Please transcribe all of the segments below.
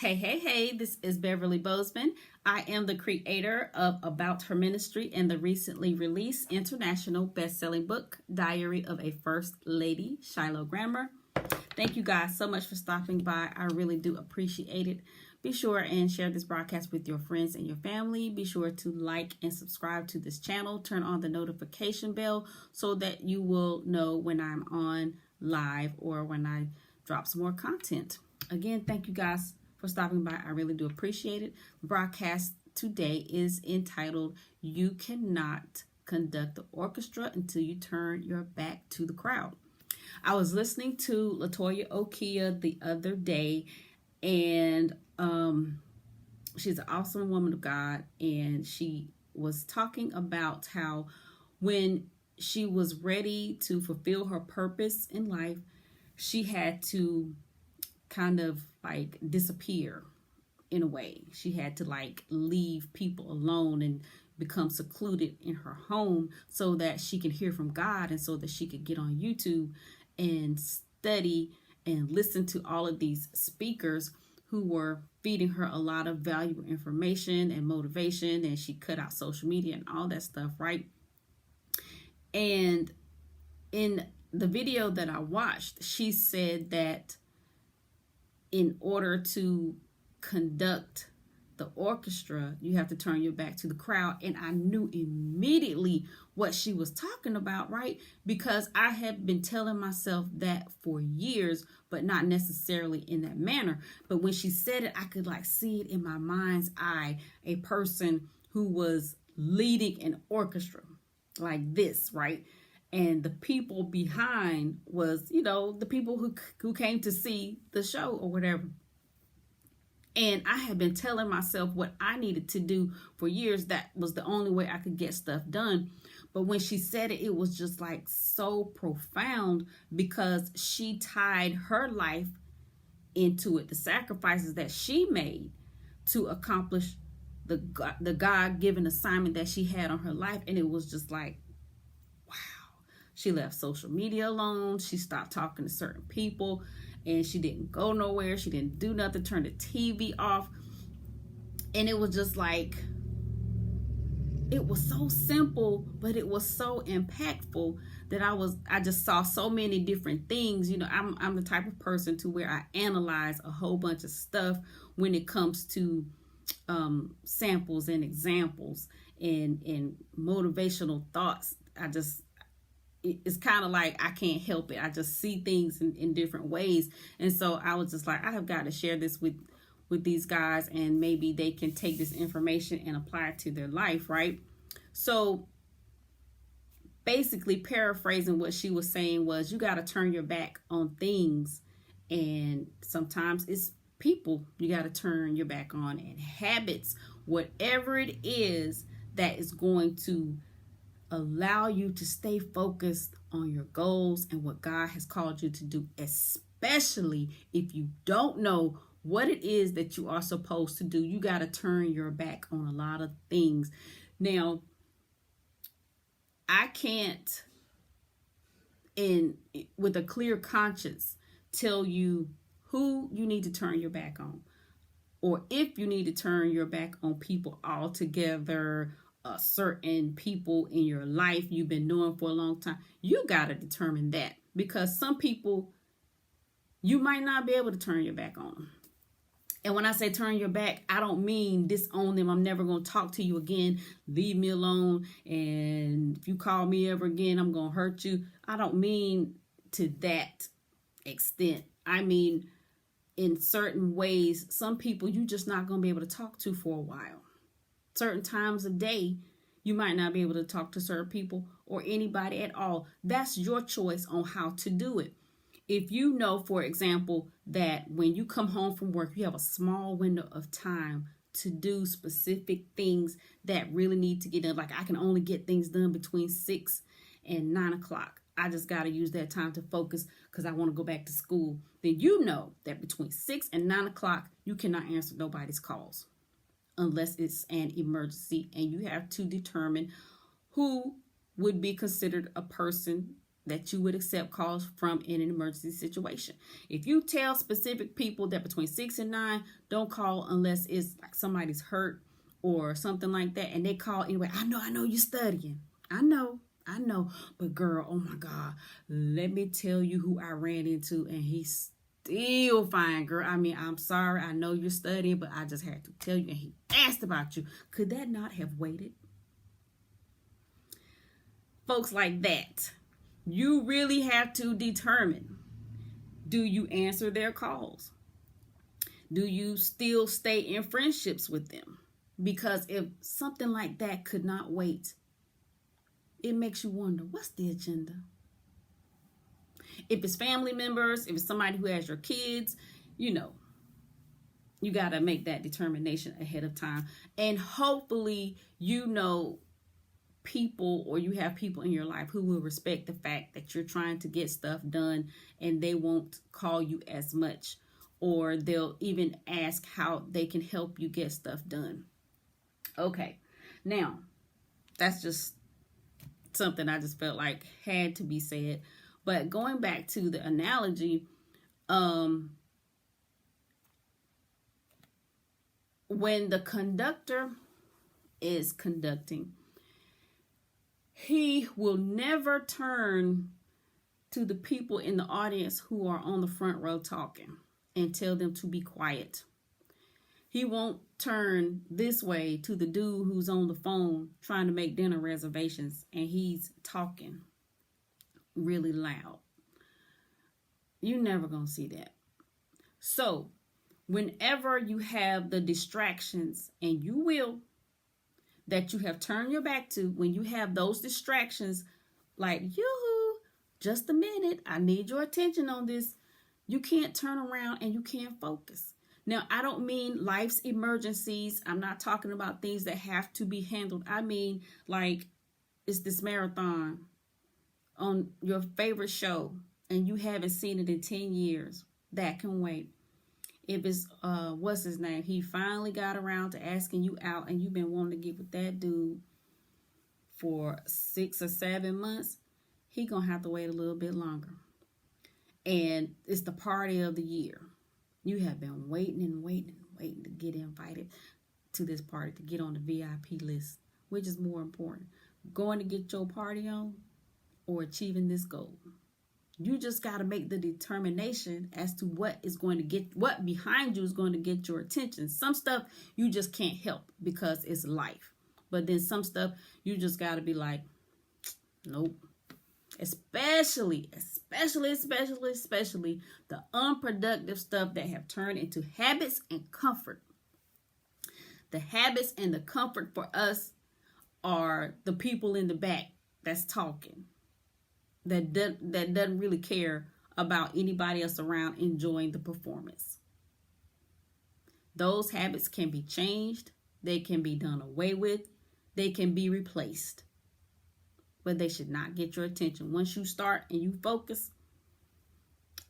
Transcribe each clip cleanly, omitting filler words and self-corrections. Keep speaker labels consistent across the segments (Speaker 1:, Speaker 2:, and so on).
Speaker 1: Hey, this is Beverly Bozeman. I am the creator of About Her Ministry and the recently released international best-selling book, Diary of a First Lady, Shiloh Grammar. Thank you guys so much for stopping by. I really do appreciate it. Be sure and share this broadcast with your friends and your family. Be sure to like and subscribe to this channel. Turn on the notification bell so that you will know when I'm on live or when I drop some more content. Again, thank you guys for stopping by. I really do appreciate it. The broadcast today is entitled, You Cannot Conduct the Orchestra Until You Turn Your Back to the Crowd. I was listening to Latoya Okia the other day, and she's an awesome woman of God, and she was talking about how when she was ready to fulfill her purpose in life, she had to kind of like disappear in a way. She had to like leave people alone and become secluded in her home so that she can hear from God and so that she could get on YouTube and study and listen to all of these speakers who were feeding her a lot of valuable information and motivation, and she cut out social media and all that stuff, right? And in the video that I watched, she said that in order to conduct the orchestra, you have to turn your back to the crowd. And I knew immediately what she was talking about, right? Because I had been telling myself that for years, but not necessarily in that manner. But when she said it, I could like see it in my mind's eye, a person who was leading an orchestra like this, right? And the people behind was, the people who came to see the show or whatever. And I had been telling myself what I needed to do for years. That was the only way I could get stuff done. But when she said it, it was just like so profound because she tied her life into it, the sacrifices that she made to accomplish the God-given assignment that she had on her life. And it was just like, wow. She left social media alone. She stopped talking to certain people, and she didn't go nowhere. She didn't do nothing, turned the TV off. And it was just like, it was so simple, but it was so impactful that I just saw so many different things. I'm the type of person to where I analyze a whole bunch of stuff when it comes to samples and examples and motivational thoughts. It's kind of like I can't help it. I just see things in different ways. And so I was just like, I have got to share this with these guys, and maybe they can take this information and apply it to their life, right? So basically paraphrasing what she was saying was, you got to turn your back on things. And sometimes it's people you got to turn your back on, and habits, whatever it is that is going to allow you to stay focused on your goals and what God has called you to do, especially if you don't know what it is that you are supposed to do. You got to turn your back on a lot of things. Now, I can't, with a clear conscience, tell you who you need to turn your back on, or if you need to turn your back on people altogether, certain people in your life you've been knowing for a long time. You got to determine that, because some people you might not be able to turn your back on. And when I say turn your back, I don't mean disown them. I'm never going to talk to you again. Leave me alone. And if you call me ever again, I'm going to hurt you. I don't mean to that extent. I mean, in certain ways, some people you just not going to be able to talk to for a while. Certain times of day, you might not be able to talk to certain people or anybody at all. That's your choice on how to do it. If you know, for example, that when you come home from work, you have a small window of time to do specific things that really need to get done. Like, I can only get things done between 6 and 9 o'clock. I just got to use that time to focus because I want to go back to school. Then you know that between 6 and 9 o'clock, you cannot answer nobody's calls unless it's an emergency, and you have to determine who would be considered a person that you would accept calls from in an emergency situation. If you tell specific people that between 6 and 9, don't call unless it's like somebody's hurt or something like that, and they call anyway. I know you're studying. I know. But girl, oh my God, let me tell you who I ran into, and he's still fine, girl. I mean, I'm sorry. I know you're studying, but I just had to tell you, and he asked about you. Could that not have waited? Folks like that, you really have to determine, do you answer their calls? Do you still stay in friendships with them? Because if something like that could not wait, it makes you wonder, what's the agenda? If it's family members, if it's somebody who has your kids, you got to make that determination ahead of time. And hopefully, people, or you have people in your life who will respect the fact that you're trying to get stuff done, and they won't call you as much, or they'll even ask how they can help you get stuff done. Okay, now that's just something I just felt like had to be said. But going back to the analogy, when the conductor is conducting, he will never turn to the people in the audience who are on the front row talking and tell them to be quiet. He won't turn this way to the dude who's on the phone trying to make dinner reservations and he's talking really loud. You're never going to see that. So, whenever you have the distractions, and you will, that you have turned your back to, when you have those distractions, like, yoo-hoo, just a minute, I need your attention on this, you can't turn around and you can't focus. Now, I don't mean life's emergencies. I'm not talking about things that have to be handled. I mean, like, it's this marathon on your favorite show, and you haven't seen it in 10 years. That can wait. If it's, what's his name? He finally got around to asking you out, and you've been wanting to get with that dude for 6 or 7 months, he gonna have to wait a little bit longer. And it's the party of the year. You have been waiting to get invited to this party, to get on the VIP list. Which is more important, going to get your party on or achieving this goal? You just got to make the determination as to what behind you is going to get your attention. Some stuff you just can't help because it's life. But then some stuff you just got to be like, nope. Especially the unproductive stuff that have turned into habits and comfort. The habits and the comfort for us are the people in the back that's talking, that doesn't really care about anybody else around enjoying the performance. Those habits can be changed. They can be done away with. They can be replaced. But they should not get your attention. Once you start and you focus,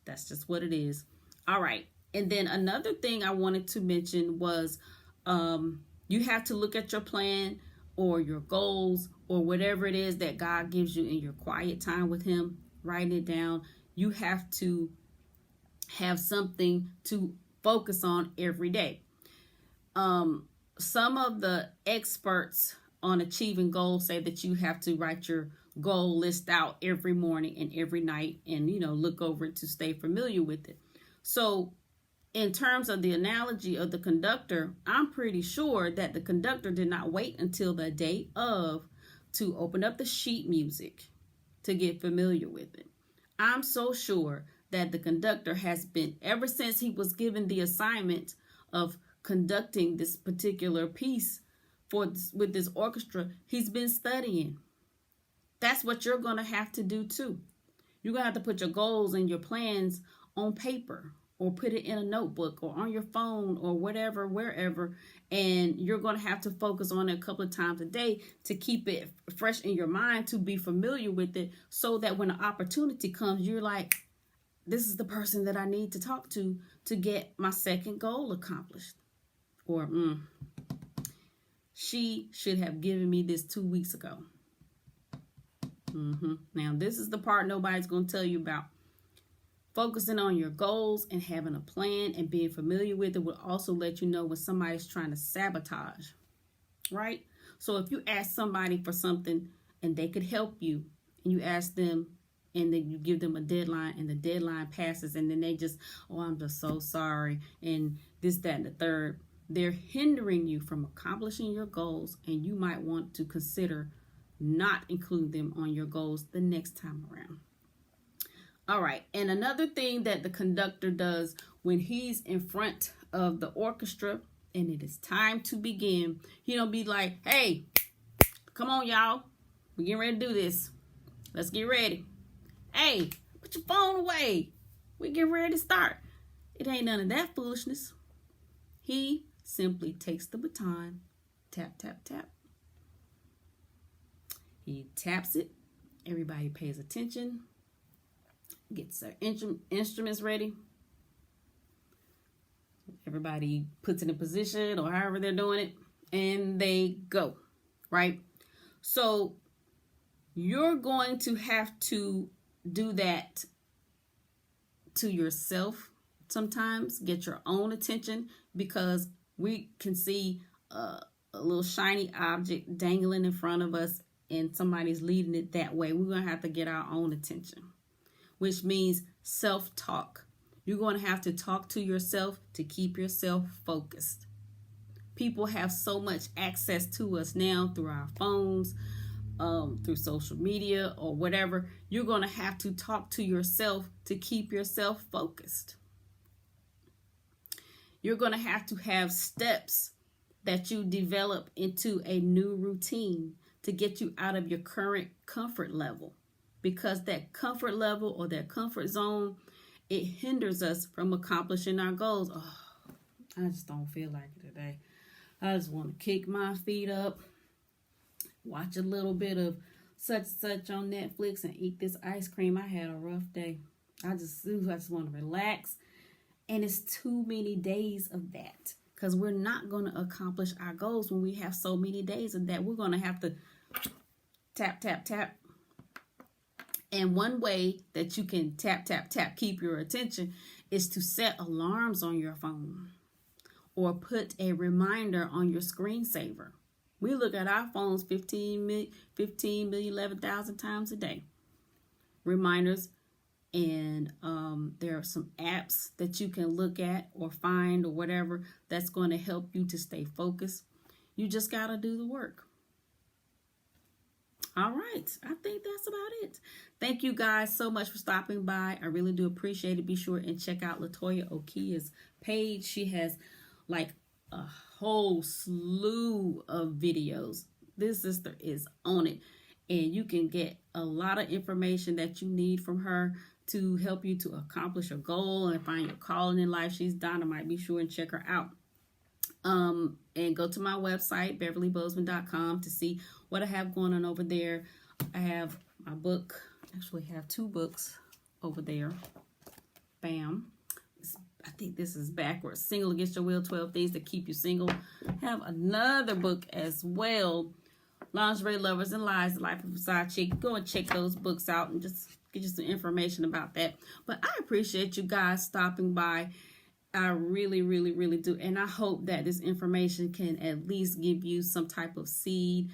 Speaker 1: that's just what it is. All right. And then another thing I wanted to mention was you have to look at your plan or your goals or whatever it is that God gives you in your quiet time with him, writing it down. You have to have something to focus on every day. Some of the experts on achieving goals say that you have to write your goal list out every morning and every night and, look over it to stay familiar with it. So in terms of the analogy of the conductor, I'm pretty sure that the conductor did not wait until the day of to open up the sheet music to get familiar with it. I'm so sure that the conductor has been, ever since he was given the assignment of conducting this particular piece with this orchestra, he's been studying. That's what you're going to have to do too. You're going to have to put your goals and your plans on paper, or put it in a notebook or on your phone or whatever, wherever. And you're going to have to focus on it a couple of times a day to keep it fresh in your mind, to be familiar with it, so that when an opportunity comes, you're like, this is the person that I need to talk to get my second goal accomplished. Or, she should have given me this 2 weeks ago. Now, this is the part nobody's going to tell you about. Focusing on your goals and having a plan and being familiar with it will also let you know when somebody's trying to sabotage, right? So if you ask somebody for something and they could help you, and you ask them and then you give them a deadline and the deadline passes and then they just, oh, I'm just so sorry, and this, that, and the third, they're hindering you from accomplishing your goals, and you might want to consider not including them on your goals the next time around. All right, and another thing that the conductor does when he's in front of the orchestra and it is time to begin, he don't be like, hey, come on, y'all. We're getting ready to do this. Let's get ready. Hey, put your phone away. We're getting ready to start. It ain't none of that foolishness. He simply takes the baton, tap, tap, tap. He taps it. Everybody pays attention. Gets their instruments ready. Everybody puts it in position or however they're doing it, and they go, right? So you're going to have to do that to yourself sometimes. Get your own attention, because we can see a little shiny object dangling in front of us and somebody's leading it that way. We're going to have to get our own attention, which means self-talk. You're going to have to talk to yourself to keep yourself focused. People have so much access to us now through our phones, through social media or whatever. You're going to have to talk to yourself to keep yourself focused. You're going to have steps that you develop into a new routine to get you out of your current comfort level. Because that comfort level or that comfort zone, it hinders us from accomplishing our goals. Oh, I just don't feel like it today. I just want to kick my feet up, watch a little bit of such on Netflix, and eat this ice cream. I had a rough day. I just want to relax. And it's too many days of that, because we're not going to accomplish our goals when we have so many days of that. We're going to have to tap, tap, tap. And one way that you can tap, tap, tap, keep your attention is to set alarms on your phone or put a reminder on your screensaver. We look at our phones 15 million, 11,000 times a day. Reminders, and there are some apps that you can look at or find or whatever that's going to help you to stay focused. You just got to do the work. All right, I think that's about it. Thank you guys so much for stopping by. I really do appreciate it. Be sure and check out Latoya Okia's page. She has like a whole slew of videos. This sister is on it, and you can get a lot of information that you need from her to help you to accomplish a goal and find your calling in life. She's dynamite. Be sure and check her out. And go to my website, beverlybozeman.com, to see what I have going on over there. I have my book. Actually have two books over there. Bam. I think this is backwards. Single Against Your Will, 12 Things That Keep You Single. I have another book as well. Lingerie Lovers and Lies, The Life of a Side Chick. Go and check those books out and just get you some information about that. But I appreciate you guys stopping by. I really, really, really do. And I hope that this information can at least give you some type of seed,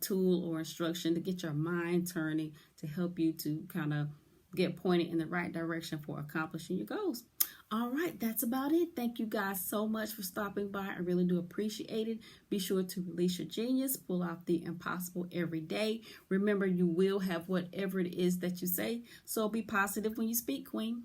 Speaker 1: tool or instruction to get your mind turning, to help you to kind of get pointed in the right direction for accomplishing your goals. All right, that's about it. Thank you guys so much for stopping by. I really do appreciate it. Be sure to release your genius, pull out the impossible every day. Remember, you will have whatever it is that you say. So be positive when you speak, Queen.